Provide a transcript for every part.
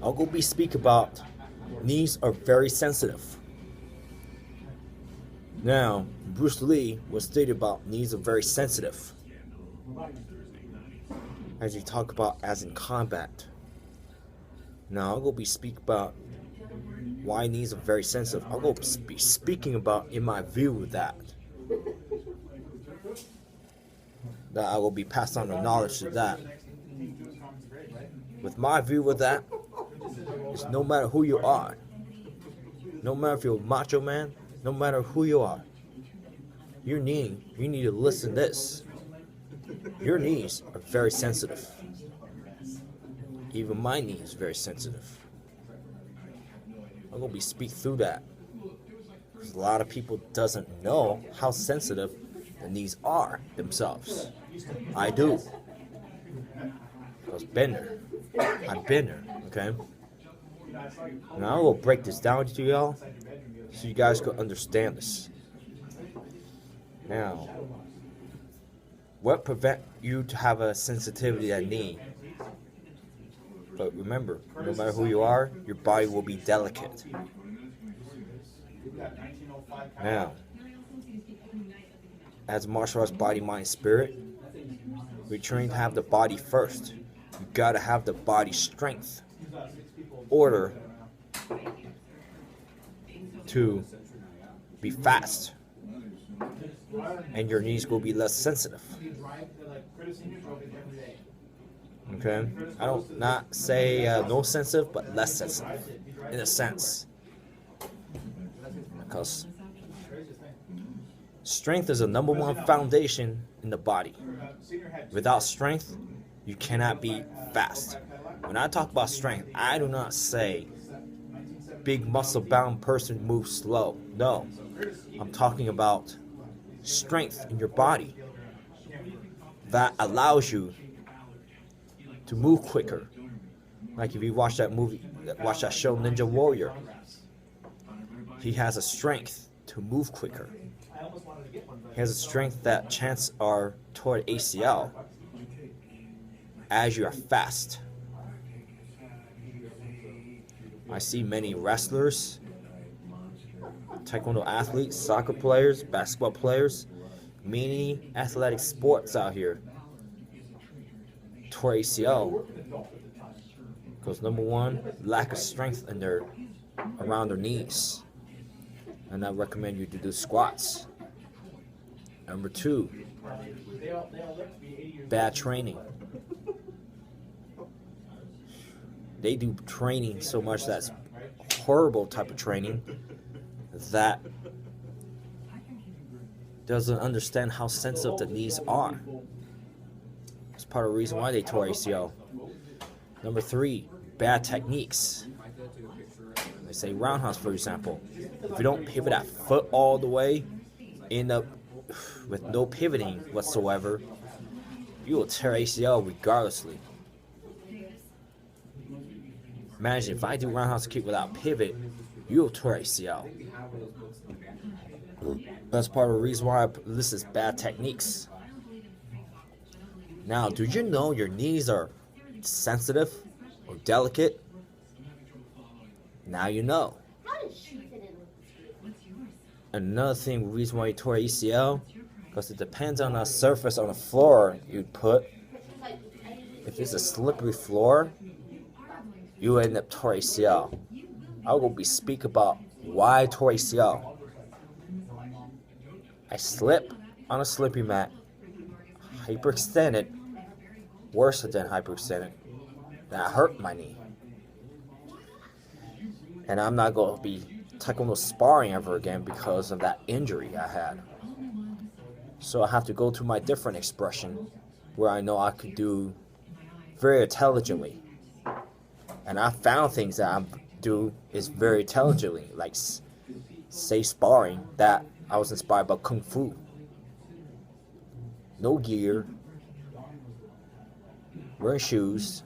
I'll go be speak about knees are very sensitive. Now, Bruce Lee was stated about knees are very sensitive. As you talk about as in combat. Now I'll go be speak about why knees are very sensitive. I'll go be speaking about in my view with that. That I will be passed on the knowledge to that. With my view with that, is no matter who you are, no matter if you're a macho man, no matter who you are, you need to listen to this. Your knees are very sensitive. Even my knee is very sensitive. I'm gonna be speak through that. Because a lot of people doesn't know how sensitive the knees are themselves. I do. Because been there. I've been there, okay? Now I will break this down to y'all so you guys can understand this. Now, what prevent you to have a sensitivity at knee? But remember, no matter who you are, your body will be delicate. Now, as martial arts body, mind, spirit, we train to have the body first. You gotta have the body strength, order to be fast, and your knees will be less sensitive. Okay, I don't not say no sensitive, but less sensitive, in a sense, because strength is the number one foundation in the body. Without strength, you cannot be fast. When I talk about strength, I do not say big muscle-bound person moves slow. No, I'm talking about strength in your body that allows you to move quicker. Like if you watch that movie, watch that show Ninja Warrior, he has a strength to move quicker. He has a strength that chances are toward ACL as you are fast. I see many wrestlers, taekwondo athletes, soccer players, basketball players, many athletic sports out here toward ACL because number one, lack of strength in around their knees, and I recommend you to do squats. Number two, bad training. They do training so much that's horrible type of training that doesn't understand how sensitive the knees are. It's part of the reason why they tore ACL. Number three, bad techniques. They say roundhouse, for example. If you don't pivot that foot all the way, end up with no pivoting whatsoever, you will tear ACL regardlessly. Imagine if I do roundhouse kick without pivot, you'll tear ACL. That's part of the reason why this is bad techniques. Now, do you know your knees are sensitive or delicate? Now you know. Another thing, reason why you tore ACL, because it depends on the surface on the floor you'd put. If it's a slippery floor, you end up tore ACL. I will be speak about why I tore ACL. I slip on a slippery mat, hyperextended, worse than hyperextended. That hurt my knee. And I'm not going to be taekwondo sparring ever again because of that injury I had. So I have to go to my different expression where I know I could do very intelligently. And I found things that I do is very intelligently, like say sparring, that I was inspired by Kung Fu. No gear, wearing shoes,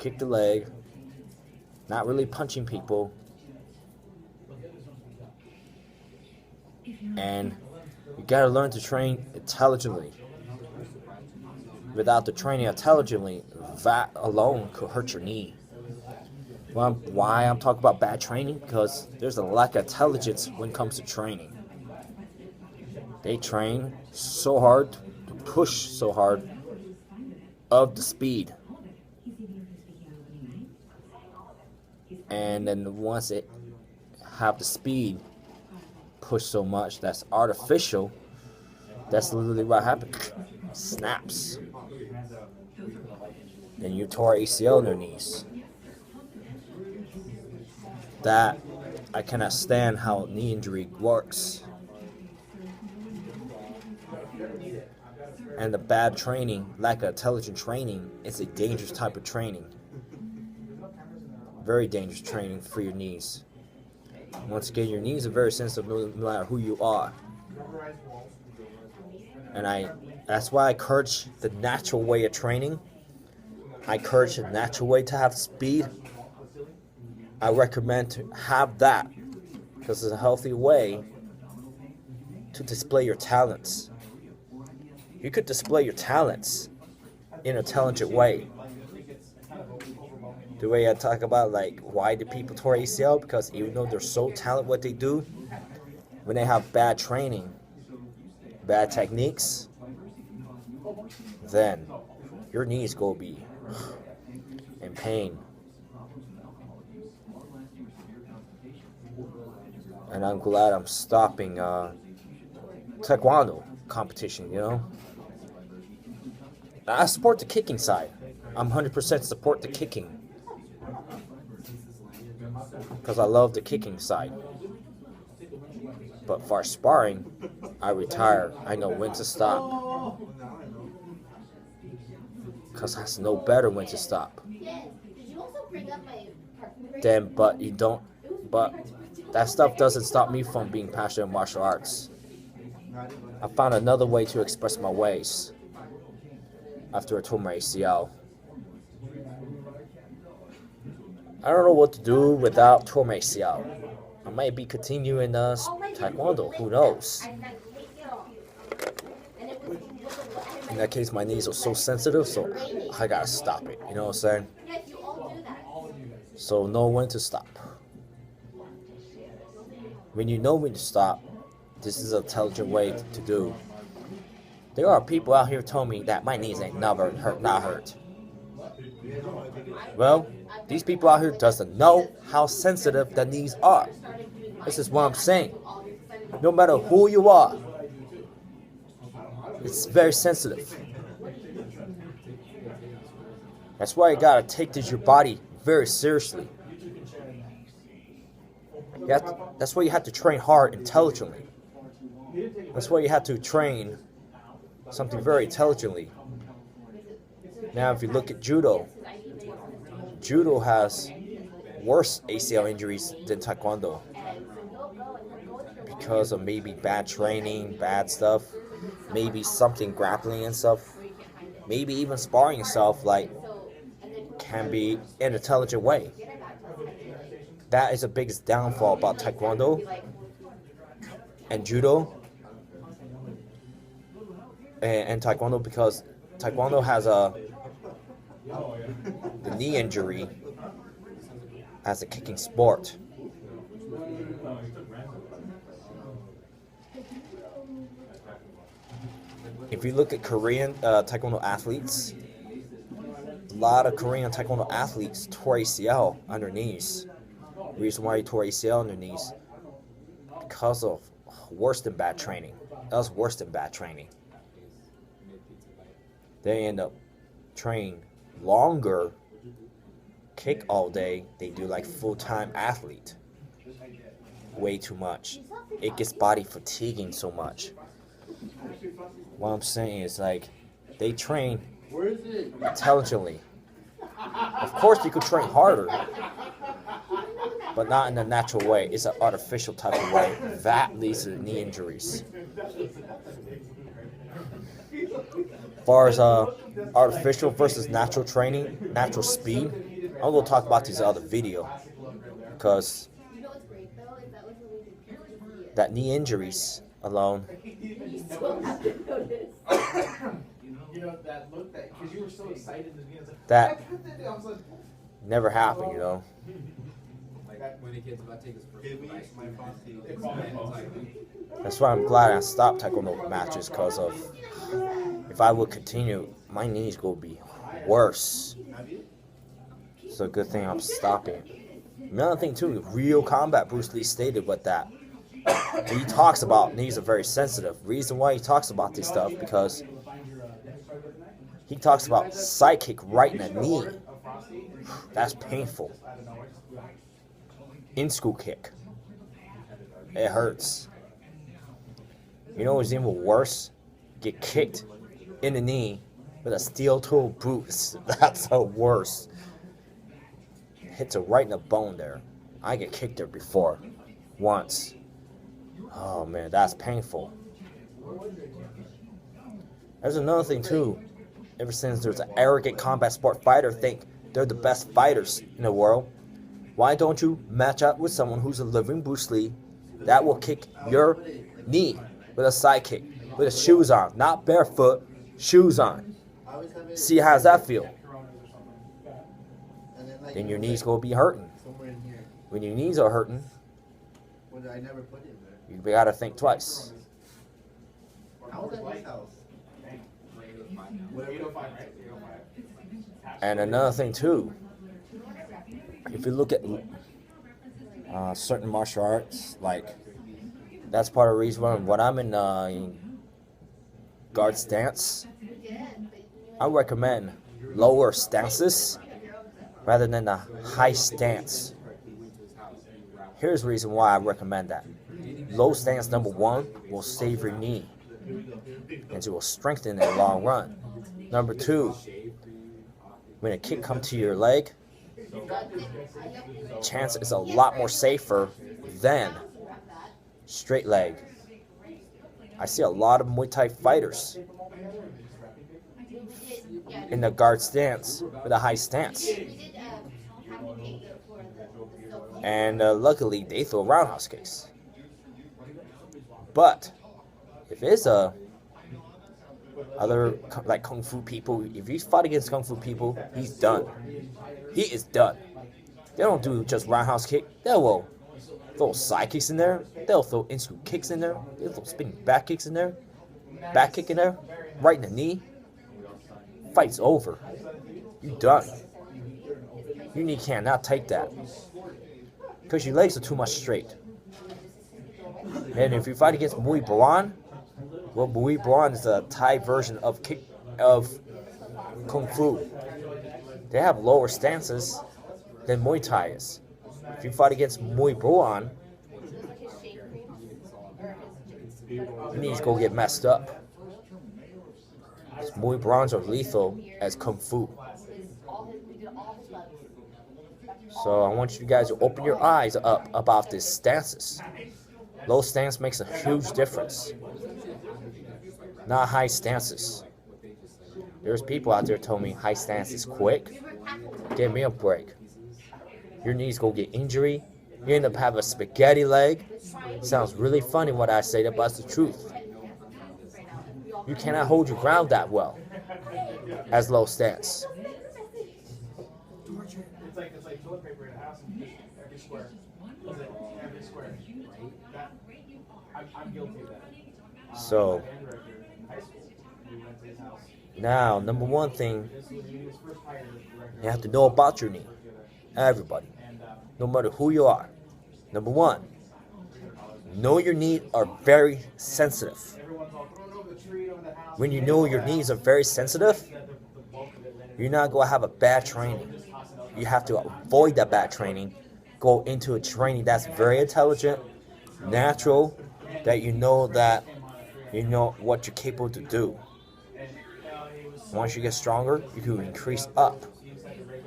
kick the leg, not really punching people, and you gotta learn to train intelligently. Without the training intelligently, that alone could hurt your knee. Well, why I'm talking about bad training? Because there's a lack of intelligence when it comes to training. They train so hard, to push so hard of the speed. And then once it have the speed push so much that's artificial, that's literally what happened. Snaps. Then you tore ACL in their knees. That I cannot stand how knee injury works. And the bad training, lack of intelligent training, is a dangerous type of training. Very dangerous training for your knees. Once again, your knees are very sensitive no matter who you are. And that's why I encourage the natural way of training. I encourage the natural way to have speed. I recommend to have that because it's a healthy way to display your talents. You could display your talents in an intelligent way. The way I talk about, like, why do people tore ACL? Because even though they're so talented what they do, when they have bad training, bad techniques, then your knees go be in pain. And I'm glad I'm stopping taekwondo competition, you know. I support the kicking side. I'm 100% support the kicking. Because I love the kicking side. But for sparring, I retire. I know when to stop. Because I know better when to stop. But that stuff doesn't stop me from being passionate in martial arts. I found another way to express my ways after I tore my ACL. I don't know what to do without tore my ACL. I might be continuing taekwondo, who knows? In that case, my knees are so sensitive, so I gotta stop it, you know what I'm saying? So know when to stop. When you know when to stop, this is an intelligent way to do. There are people out here telling me that my knees ain't never not hurt. Well, these people out here doesn't know how sensitive the knees are. This is what I'm saying. No matter who you are, it's very sensitive. That's why you gotta take your body very seriously. That's why you have to train hard intelligently. That's why you have to train something very intelligently. Now, if you look at judo has worse ACL injuries than taekwondo because of maybe bad training, bad stuff, maybe something grappling and stuff, maybe even sparring yourself like can be in an intelligent way. That is the biggest downfall about taekwondo and judo and taekwondo, because taekwondo has the knee injury as a kicking sport. If you look at Korean taekwondo athletes, a lot of Korean taekwondo athletes tore ACL on their knees. The reason why he tore ACL on their knees because of worse than bad training. That was worse than bad training. They end up training longer, kick all day. They do like full-time athlete. Way too much. It gets body fatiguing so much. What I'm saying is, like, they train intelligently. Of course you could train harder, but not in a natural way. It's an artificial type of way. That leads to knee injuries. As far as artificial versus natural training, natural speed, I'm going to talk about this in other video, because that knee injuries alone, Never happened, you know. That's why I'm glad I stopped taekwondo matches, because of if I would continue, my knees will be worse. So good thing I'm stopping. Another thing too, Real Combat Bruce Lee stated with that. He talks about knees are very sensitive. Reason why he talks about this stuff, because he talks about side kick right in the knee. That's painful. In school kick. It hurts. You know what's even worse? Get kicked in the knee with a steel-toed boot. That's the worst. Hits it right in the bone there. I get kicked there before. Once. Oh man, that's painful. There's another thing too. Ever since there's an arrogant combat sport fighter think they're the best fighters in the world, why don't you match up with someone who's a living Bruce Lee that will kick your knee with a side kick, with the shoes on, not barefoot, shoes on. See how does that feel? Then your knees gonna be hurting. When your knees are hurting, you gotta think twice. And another thing too, if you look at certain martial arts, like that's part of the reason why when I'm in guard stance, I recommend lower stances rather than a high stance. Here's the reason why I recommend that. Low stance, number one, will save your knee, and it will strengthen it in the long run. Number two, when a kick comes to your leg, chance is a lot more safer than straight leg. I see a lot of Muay Thai fighters in the guard stance with a high stance, and luckily they throw roundhouse kicks. But if it's other like kung fu people, if he's fought against kung fu people, he's done. He is done. They don't do just roundhouse kick. They will throw side kicks in there. They'll throw in-scoop kicks in there. They'll throw spinning back kicks in there. Back kick in there. Right in the knee. Fight's over. You done. Your knee cannot take that, because your legs are too much straight. And if you fight against Muay Boran, well, Muay Boran is a Thai version of Kung Fu. They have lower stances than Muay Thai is. If you fight against Muay Boran, your knees go get messed up. Muay Borans are lethal as Kung Fu. So I want you guys to open your eyes up about these stances. Low stance makes a huge difference. Not high stances. There's people out there telling me high stance is quick. Give me a break. Your knees go get injury. You end up having a spaghetti leg. Sounds really funny what I say, but it's the truth. You cannot hold your ground that well as low stance. It's like toilet paper in a house and every square. Every square. I'm guilty of that. So now, number one thing, you have to know about your knee. Everybody, no matter who you are. Number one, know your knees are very sensitive. When you know your knees are very sensitive, you're not going to have a bad training. You have to avoid that bad training. Go into a training that's very intelligent, natural, that you know what you're capable to do. Once you get stronger, you can increase up,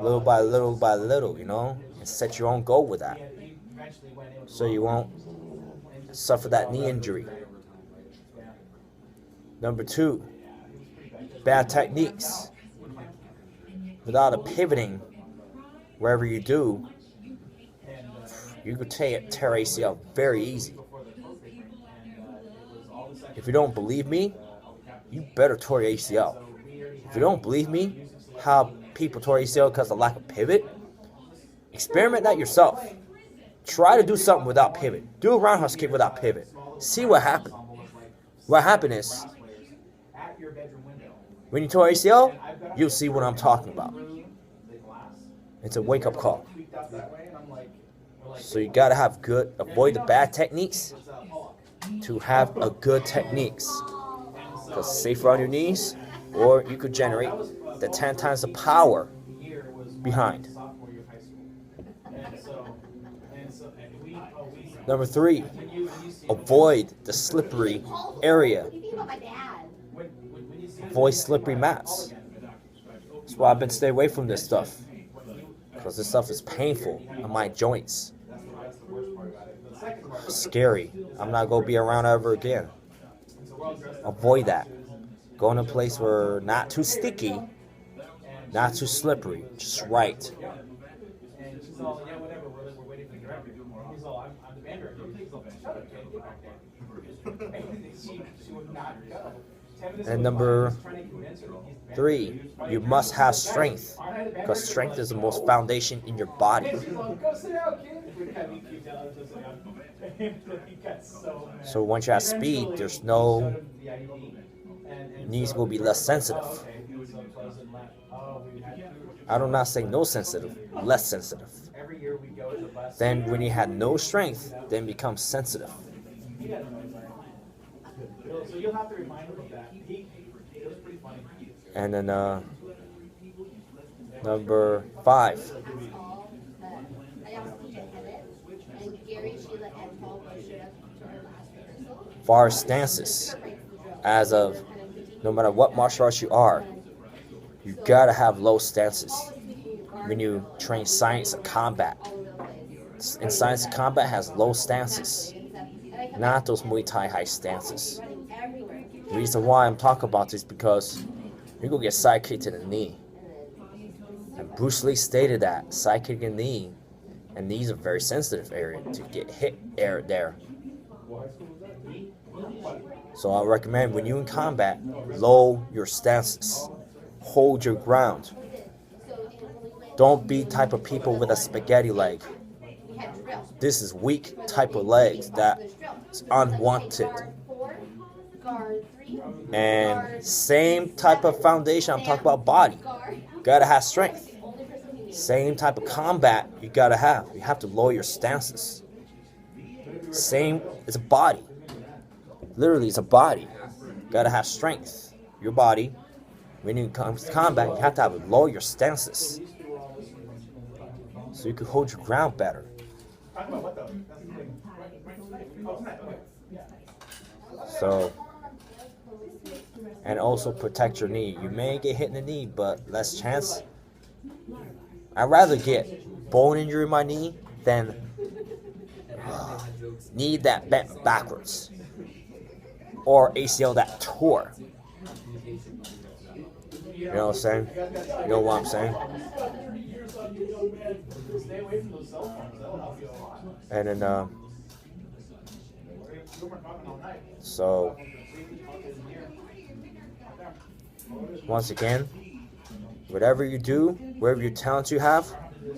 little by little, and set your own goal with that, so you won't suffer that knee injury. Number two, bad techniques. Without a pivoting, wherever you do, you could tear ACL very easy. If you don't believe me, you better tore your ACL. If you don't believe me, how people tore ACL because of lack of pivot, Experiment that yourself. Try to do something without pivot. Do a roundhouse kick without pivot. See what happens. What happened is, when you tore ACL, you'll see what I'm talking about. It's a wake-up call. So you gotta have avoid the bad techniques to have a good techniques. Because safer on your knees, or you could generate the 10 times the power behind. Number 3, avoid the slippery area. Avoid slippery mats. That's why I've been staying away from this stuff. Because this stuff is painful on my joints. Scary. I'm not going to be around ever again. Avoid that. Go in a place where not too sticky, not too slippery, just right. And number 3, you must have strength, because strength is the most foundation in your body. So once you have speed, there's no knees will be less sensitive. I do not say no sensitive, less sensitive. Then when you had no strength, then becomes sensitive. And then number 5. Far stances. As of no matter what martial arts you are, you gotta have low stances when you train science and combat. And science and combat has low stances, not those Muay Thai high stances. The reason why I'm talking about this is because you're gonna get side kicked to the knee. And Bruce Lee stated that side kick and knee, and knees are a very sensitive area to get hit there. So I recommend when you're in combat, lower your stances. Hold your ground. Don't be type of people with a spaghetti leg. This is weak type of legs that is unwanted. And same type of foundation, I'm talking about body. You gotta have strength. Same type of combat you gotta have. You have to lower your stances. Same, it's a body. Literally, it's a body. You gotta have strength. Your body, when you come to combat, you have to lower your stances. So you can hold your ground better. So, and also protect your knee. You may get hit in the knee, but less chance. I'd rather get bone injury in my knee than knee that bent backwards or ACL that tore. You know what I'm saying? You know what I'm saying? And then, so, once again, whatever you do, whatever your talents you have,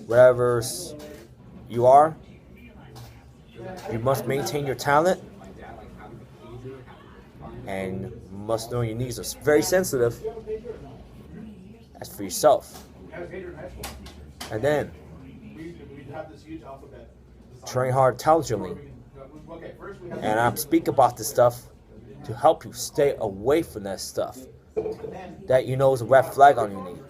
whatever you are, you must maintain your talent, and must know your knees are very sensitive. As for yourself. And then, train hard intelligently. And I'm speaking about this stuff to help you stay away from that stuff that you know is a red flag on your knee.